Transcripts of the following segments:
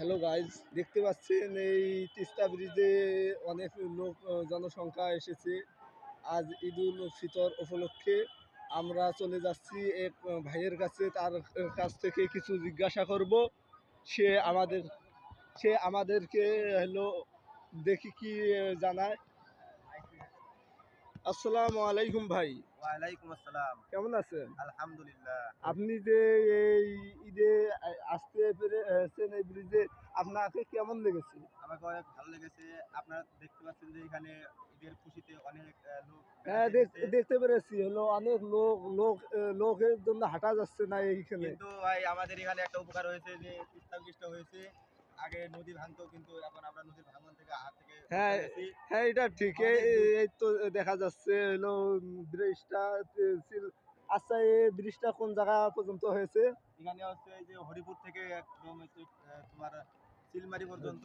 Hello guys, দেখতে পাচ্ছেন এই তিস্তা ব্রিজে অনেক লোক জনসংখ্যা এসেছে। আজ ঈদুল ফিতর উপলক্ষে আমরা চলে যাচ্ছি এক ভাইয়ের কাছে, তার কাছ থেকে কিছু জিজ্ঞাসা করব। সে আমাদের সে আমাদেরকে হলো দেখি কি জানায়। আসসালামু আলাইকুম ভাই, ওয়ালাইকুম আসসালাম। কেমন আছেন? আলহামদুলিল্লাহ। আপনি যে এই ঈদে আসতে পেরেছেন এই ব্রিজে, আপনাকে কেমন লেগেছে? আমাকে অনেক ভালো লেগেছে। আপনারা দেখতে পাচ্ছেন যে এখানে ঈদের খুশিতে অনেক লোক হ্যাঁ, বেড়াতে এসেছে। দেখতে পেরেছি। হলো অনেক লোকের জন্য হাঁটা যাচ্ছে না এইখানে। কিন্তু ভাই আমাদের এখানে একটা উপকার হয়েছে যে তিস্তা ব্রিজটা হয়েছে। আগে নদী ভাঙতো কিন্তু এখন আমরা নদীর ভাঙন থেকে হাত থেকে হ্যাঁ, বেঁচে গেছি। হ্যাঁ, এটা ঠিক। অনেক দূর এই তো দেখা যাচ্ছে হলো ব্রিজটা আচ্ছা, এই ব্রিজটা কোন জায়গা পর্যন্ত হয়েছে? এখানে হচ্ছে এই যে হরিপুর থেকে একদম হচ্ছে তোমার চিলমারি পর্যন্ত।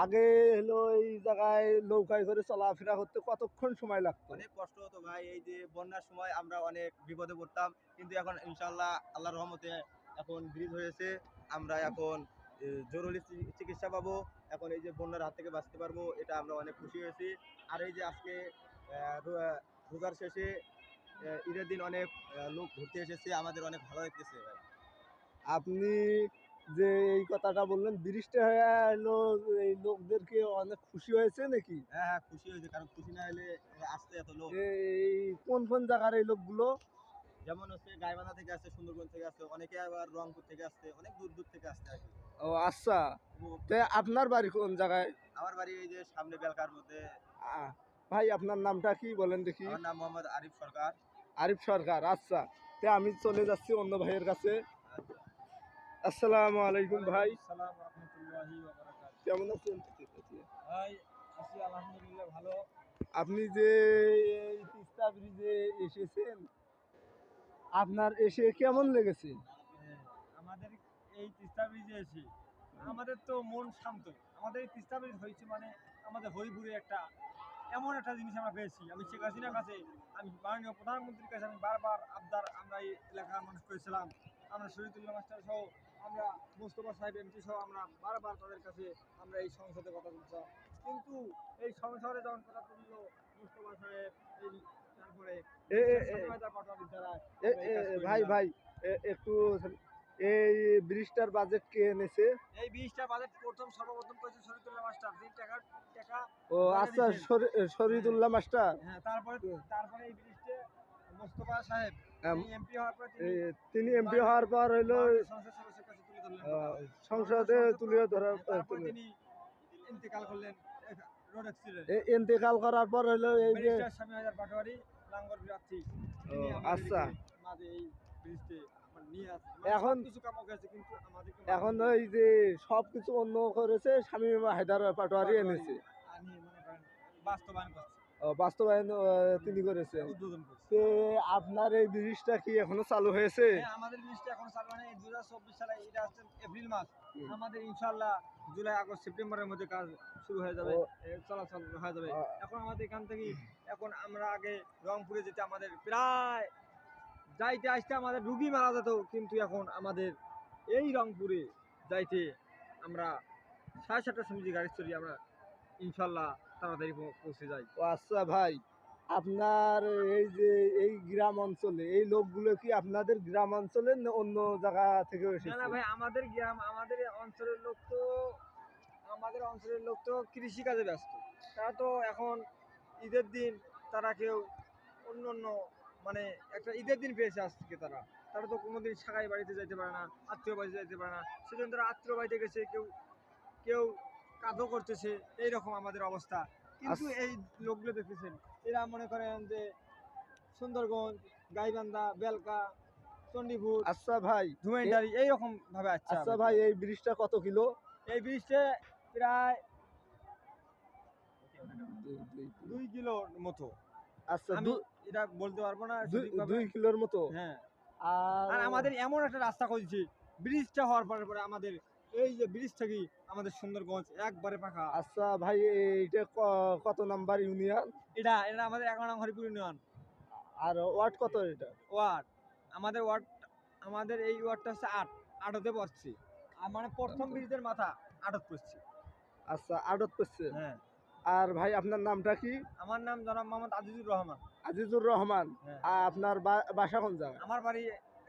আগে হলো এই জায়গায় নৌকায় করে চলাফেরা করতে কতক্ষণ সময় লাগতো? অনেক কষ্ট হতো ভাই। এই যে বন্যার সময় আমরা অনেক বিপদে পড়তাম, কিন্তু এখন ইনশাল্লাহ আল্লাহর রহমতে এখন ব্রিজ হয়েছে। আমরা এখন জরুরি চিকিৎসা পাবো। এখন এই যে বন্যার হাত থেকে বাঁচতে পারবো, এটা আমরা অনেক খুশি হয়েছি। আর এই যে আজকে রোজার শেষে ঈদের দিন অনেক লোক ঘুরতে এসেছে, আমাদের অনেক ভালো লাগতেছে ভাই। আপনি যে এই কথাটা বললেন, ব্রিজটা হয়ে হলো এই লোকদেরকে অনেক খুশি হয়েছে নাকি? হ্যাঁ হ্যাঁ, খুশি হয়েছে, কারণ খুশি না হলে আসতে এত লোক। এই কোন কোন জায়গার এই লোকগুলো? যেমন হচ্ছে গাইবান্ধা থেকে আসছে, সুন্দরবন থেকে আসছে, অনেকে আবার রংপুর থেকে আসছে, অনেক দূর দূর থেকে আসছে আর কি। ও আচ্ছা, তো আপনার বাড়ি কোন জায়গায়? আমার বাড়ি এই যে সামনে বেলকার মধ্যে। আহ, ভাই আপনার নামটা কি বলেন দেখি? আমার নাম মোহাম্মদ আরিফ সরকার। আরিফ সরকার। আচ্ছা, তো আমি চলে যাচ্ছি অন্য ভাইয়ের কাছে। আচ্ছা। আসসালামু আলাইকুম ভাই, আসসালামু রাহমাতুল্লাহি ওয়া বারাকাতুহু। কেমন আছেন? ভাই আছি আলহামদুলিল্লাহ ভালো। আপনি যে এই তিস্তা ব্রিজে এসেছেন, আপনার এসে কেমন লেগেছে? হ্যাঁ, আমাদের এই তিস্তা ব্রিজে এসে আমাদের তো মন শান্ত। আমাদের এই তিস্তা ব্রিজ হয়েছে মানে আমাদের হরিপুরে একটা এমন একটা জিনিস আমরা পেয়েছি। আমি শেখ হাসিনার কাছে, আমি মাননীয় প্রধানমন্ত্রীর কাছে আমি বারবার আবদার আমরা এই এলাকার মানুষ করেছিলাম। আমরা শহীদুল্লাহ মাস্টার সহ, আমরা মোস্তফা সাহেব এমপি সহ আমরা বারবার তাদের কাছে আমরা এই সংসদে কথা বলছিলাম। কিন্তু এই সংসদে যখন কথা তুললো মোস্তফা সাহেব, এই তারপরে এ এ এ পাটোয়ারির দ্বারা এ আমরা এই এ কাজ করে ভাই নিলাম। ভাই, একটু এই ব্রিজটার বাজেট কে এনেছে? এই ব্রিজটা বাজেট সর্বপ্রথম করেছে শরীদুল্লাহ মাস্টার, যে টাকা টাকা ও পয়সা আচ্ছা, দিয়েছেন। শরীদুল্লাহ মাস্টার। হ্যাঁ, তারপরে তারপরে এই ব্রিজটা মোস্তফা সাহেব আম, তিনি এমপি হওয়ার পরে এ, তিনি তিনি এমপি হওয়ার পর হইলো মাননীয় সংসদ সদস্যের কাছে তুলে ধরলেন কথা। সংসদে তুলে ধরার তারপরে তিনি ইন্তেকাল করলেন রোড অ্যাক্সিডেন্ট। ইন্তেকাল করার পর হইলো এই যে ব্যারিস্টার স্বামী হাজার পাটোয়ারি লাঙ্গর প্রার্থী, তিনি আচ্ছা, আমাদেরকে মাঝে এই ব্রিজটি নিয়ে আসছে। এখন কিছু কাম গেছে কিন্তু আমাদেরকে এখন ওই যে সবকিছু অন্য করেছে শামীম হায়দার পাটোয়ারি এনেছে। আনি মনে করেন বাস্তবায়ন করছে, বাস্তবায়ন তিনি করেছেন। উদ্বোধন করছে। তো আপনার এই ব্রিজটা কি এখনো চালু হয়েছে? হ্যাঁ, আমাদের ব্রিজটা এখন চালু হয় নাই। 2024 সালে, এটা হচ্ছে এপ্রিল মাস। আমাদের ইনশাআল্লাহ জুলাই আগস্ট সেপ্টেম্বরের মধ্যে কাজ শুরু হয়ে যাবে, চলাচল হয়ে যাবে। এখন আমাদের এখান থেকে, এখন আমরা আগে রংপুরে যেতে আমাদের প্রায় যাইতে আসতে আমাদের রুগী মারা যেত, কিন্তু এখন আমাদের এই রংপুরে যাইতে আমরা 7:30টার সময় যে গাড়ি চড়ি আমরা ইনশাআল্লাহ তাড়াতাড়ি পৌঁছে যাই। ও আচ্ছা ভাই, আপনার এই যে এই গ্রাম অঞ্চলে এই লোকগুলো কি আপনাদের গ্রাম অঞ্চলের না অন্য জায়গা থেকে না এসেছে? না ভাই, আমাদের গ্রাম, আমাদের অঞ্চলের লোক তো কৃষিকাজে ব্যস্ত। তারা তো এখন ঈদের দিন তারা কেউ অন্য অন্য মানে একটা ঈদের দিন পেয়েছে আজকে, তারা তারা তো কোনোদিন সাগাই বাড়িতে যাইতে পারে না, আত্মীয় বাড়িতে যাইতে পারে না। সেদিন তারা আত্মীয় বাড়িতে গেছে, কেউ কেউ কাজও করতেছে, এইরকম আমাদের অবস্থা। কিন্তু এই লোকগুলো দেখতেছেন, এরা মনে করেন যে সুন্দরগঞ্জ, গাইবান্ধা, বেলকা, চণ্ডীপুর, আচ্ছা ভাই, ধুমাইটারি এইরকম ভাবে আচ্ছা আচ্ছা ভাই, এই ব্রিজটা কত কিলো? এই ব্রিজটা প্রায় দুই কিলো। 2 কিলোর মতো। আচ্ছা, আমি এটা বলতে পারবো না সঠিকভাবে। 2 কিলোর মতো। হ্যাঁ, আর আর আমাদের এমন একটা রাস্তা করেছে, ব্রিজটা হওয়ার পরে পরে আমাদের এই যে ব্রিজ থেকে আমাদের সুন্দরগঞ্জ একবারে পাকা। আচ্ছা ভাই, এইটা কত নাম্বার ইউনিয়ন? এটা এটা আমাদের 11 নং হরিপুর ইউনিয়ন আর ওয়ার্ড কত এটা? ওয়ার্ড। আমাদের ওয়ার্ড, আমাদের এই ওয়ার্ডটা হচ্ছে 8 হতে পড়ছে। মানে প্রথম ব্রিজের মাথা আটক করছি। আচ্ছা, আড়ত করছে। হ্যাঁ, আর ভাই আপনার নামটা কি? আমার নাম জনাব মোহাম্মদ আজিজুর রহমান। আজিজুর রহমান। হ্যাঁ, আপনার বাসা কোন জায়গায়? আমার বাড়ি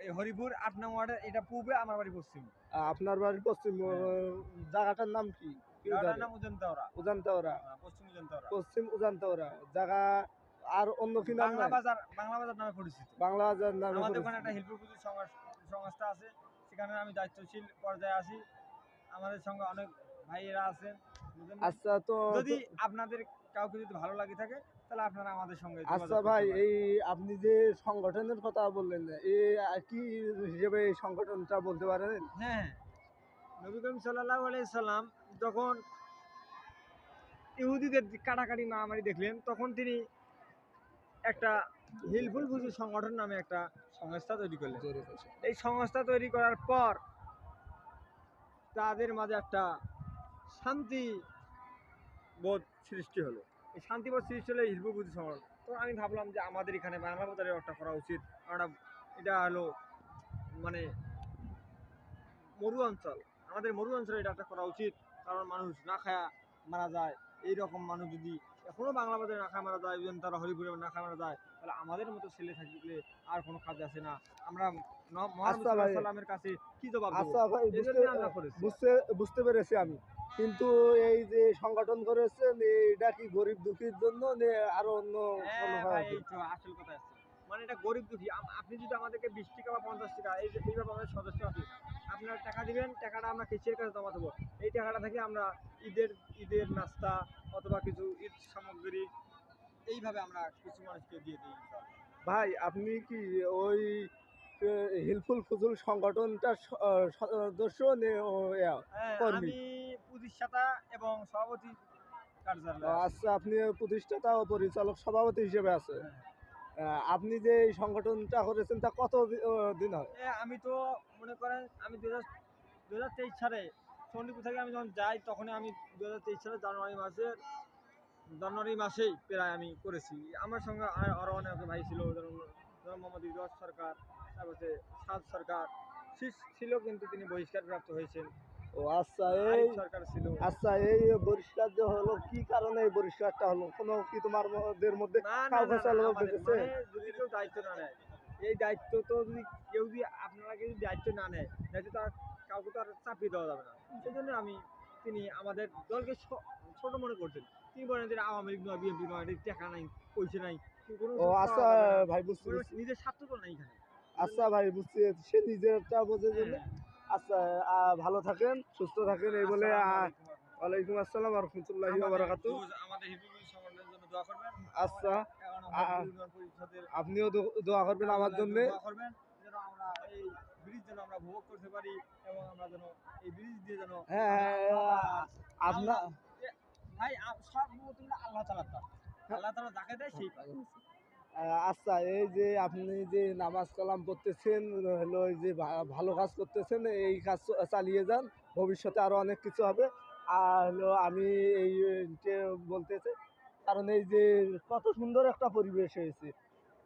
এই হরিপুর ৮ নং ওয়ার্ডের, এটা পূবে, আমার বাড়ি পশ্চিম। আপনার বাড়ি পশ্চিম। হ্যাঁ। জায়গাটার নাম কি? কি জায়গাটার ধরে? নাম উজানতাওড়া। উজানতাওড়া। পশ্চিম উজানতাওড়া। পশ্চিম উজানতাওড়া জায়গা। আর অন্য কি নাম নাই? বাংলা বাজার নামে পরিচিত। বাংলা বাজার নামে আমাদের পরিচিত। ওখানে একটা হেল্পের পুজোর সংস্থা আছে, সেখানে আমি দায়িত্বশীল পর্যায়ে আছি। আমাদের সঙ্গে অনেক ভাইয়েরা আছেন, বুঝলেন না? আচ্ছা তো যদি আপনাদের কাউকে যদি ভালো লাগে থাকে, তাহলে আপনারা আমাদের সঙ্গে আচ্ছা যোগাযোগ করতে ভাই, পারেন। এই আপনি যে সংগঠনের কথা বললেন না, কি হিসেবে এই সংগঠনটা বলতে পারেন? হ্যাঁ, নবী করিম সাল্লাল্লাহু আলাইহি সাল্লাম যখন ইহুদিদের কাটাকাটি মারামারি দেখলেন, তখন তিনি একটা হিলফুল ফুজুর সংগঠন নামে একটা সংস্থা তৈরি করলেন। এই সংস্থা তৈরি করার পর তাদের মাঝে একটা শান্তি বোধ সৃষ্টি হলো। এই শান্তিবোধ সৃষ্টি হলো হিলফুল ফুজুর সংগঠন। তো আমি ভাবলাম যে আমাদের এখানে বাংলা বাজারে একটা করা উচিত। কারণ এটা হলো মানে মরু অঞ্চল, আমাদের মরু অঞ্চলে এটা একটা করা উচিত। কারণ মানুষ না খায়া মারা যায়। এই রকম মানুষ যদি এখনো বাংলা বাজারে না খায় মারা যায়, তারা হরিপুরে না খায় মারা যায়, তাহলে আমাদের মতো ছেলে থাকলে আর কোনো কাজ আছে না। আমরা আচ্ছা ভাই। সাল্লামের কাছে কি জবাব দেবো? আচ্ছা ভাই, এই জন্য আমরা করেছি। বুঝতে বুঝতে পেরেছি আমি। কিন্তু এই যে সংগঠন করেছেন, এটা কি গরিব দুঃখীর জন্য আরো অন্য কোনো হ্যাঁ কারণ ভাই, আছে? এই তো আসল কথা আছে। মানে এটা গরিব দুঃখী। আপনি যদি আমাদেরকে 20 টাকা বা 50 টাকা এইভাবে আমাদের সদস্য আছি, আপনারা টাকা দিবেন, টাকাটা আমরা কেসের কাছে জমা দেবো। এই টাকাটা থেকে আমরা ঈদের নাস্তা অথবা কিছু ঈদ সামগ্রী এইভাবে আমরা কিছু মানুষকে দিয়ে দিই। ভাই আপনি কি ওই হিলফুল ফুজুল সংগঠনটার সদস্য হ্যাঁ, কর্মী? আমি প্রতিষ্ঠাতা এবং সভাপতি কার্যালয়। আচ্ছা, আপনি প্রতিষ্ঠাতা ও পরিচালক সভাপতি হিসেবে আছে। আপনি যে এই সংগঠনটা করেছেন তা কত দিন হয়? আমি তো মনে করেন আমি 2023 সালে চণ্ডীপুর থেকে আমি যখন যাই, তখনই আমি 2023 সালে জানুয়ারি মাসেই প্রায় আমি করেছি। আমার সঙ্গে আরো অনেক ভাই ছিল, যেমন মোহাম্মদ ইজাজ সরকার, তারপরে সাদ সরকার ছিল, কিন্তু তিনি বহিষ্কারপ্রাপ্ত হয়েছেন। ও আচ্ছা, আরিফ সরকার ছিল। এই বহিষ্কার যে হলো, কি কারণে এই বহিষ্কারটা হলো? কোনো কি তোমাদের মধ্যে না না না কাউকে না, চালু আমাদের দেখেছে? মানে যদি কেউ দায়িত্ব না নেয়, এই দায়িত্ব তো যদি কেউ যদি আপনারা কেউ যদি দায়িত্ব না নেয়, দায়িত্ব তো আর কাউকে তো আর চাপিয়ে দেওয়া যাবে না। সেই জন্য তিনি আমাদের দলকে ছোট মনে করছেন। তিনি বলেন যে আওয়ামী লীগ নয়, বিএনপি নয়, এদের টাকা নাই, পয়সা নাই, কোনো ও কিছু আচ্ছা পাওয়া যাবে না। ভাই, বুঝতে কোনো পেরেছি। নিজের স্বার্থ তো নাই এখানে। আচ্ছা ভাই, বুঝতে পেরেছি। সে নিজেরটা বোঝে জন্য। হ্যাঁ, আচ্ছা, ভালো থাকেন, সুস্থ থাকেন, এই বলে আসসালামু আলাইকুম। ওয়ালাইকুম আসসালাম ওয়া রাহমাতুল্লাহি ওয়া বারাকাতুহু। আমাদের হিফিজুল সংগঠনের জন্য দোয়া করবেন। আচ্ছা, এখন আ আমরা আ ইউনিয়ন পরিষদের আপনিও দোয়া করবেন আমার জন্য। দোয়া করবেন, যেন আমরা এই ব্রিজ যেন আমরা ভোগ করতে পারি, এবং আমরা যেন এই ব্রিজ দিয়ে যেন হ্যাঁ, আপনার ভাই সর্বপ্রথম আল্লাহ তাআলা যাকে দেয় সেই পায়। আচ্ছা, এই যে আপনি যে নামাজ কালাম পড়তেছেন, হলো এই যে ভালো কাজ করতেছেন, এই কাজ চালিয়ে যান। ভবিষ্যতে আরো অনেক কিছু হবে। আর হলো আমি এই যে বলতে চাই, কারণ এই যে কত সুন্দর একটা পরিবেশ হয়েছে,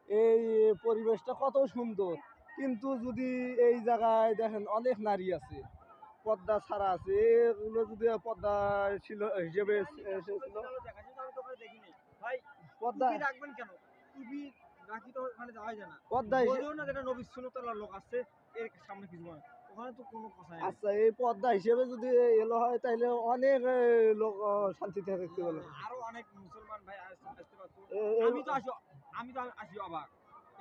এই পরিবেশটা কত সুন্দর। কিন্তু যদি এই জায়গায় দেখেন অনেক নারী আছে, পর্দা ছাড়া আছে, এগুলো যদি পর্দা ছিল হিসেবে এসেছিল, আমি তো ওখানে দেখিনি ভাই। পর্দা টুপি রাখবেন কেন? টুপি রাখি তো ওখানে যাওয়াই যায় না। পর্দা বললেও না যেটা নবী সুন্নতওয়ালা লোক আসছে, এর সামনে কিছু বলে না। ওখানে তো কোনো কথাই নেই। আচ্ছা, এই পর্দা হিসেবে যদি এলো হয়, তাহলে অনেক লোক শান্তিতে থাকতে পারবে। আরো অনেক মুসলমান ভাই আসতে পারতো। এ- এ- আমি তো আসি অবাক,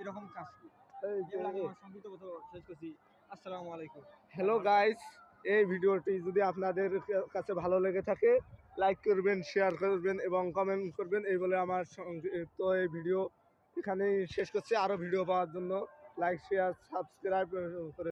এরকম কাজ কি? এই যে এগুলো আমি আমার সংক্ষিপ্ত কথা শেষ করছি। আসসালামু আলাইকুম। হ্যালো গাইস, এই ভিডিওটি যদি আপনাদের কাছে ভালো লেগে থাকে, লাইক করবেন, শেয়ার করবেন এবং কমেন্ট করবেন, এই বলে আমার তো এই ভিডিও এখানেই শেষ করছি। আরও ভিডিও পাওয়ার জন্য লাইক, শেয়ার, সাবস্ক্রাইব করে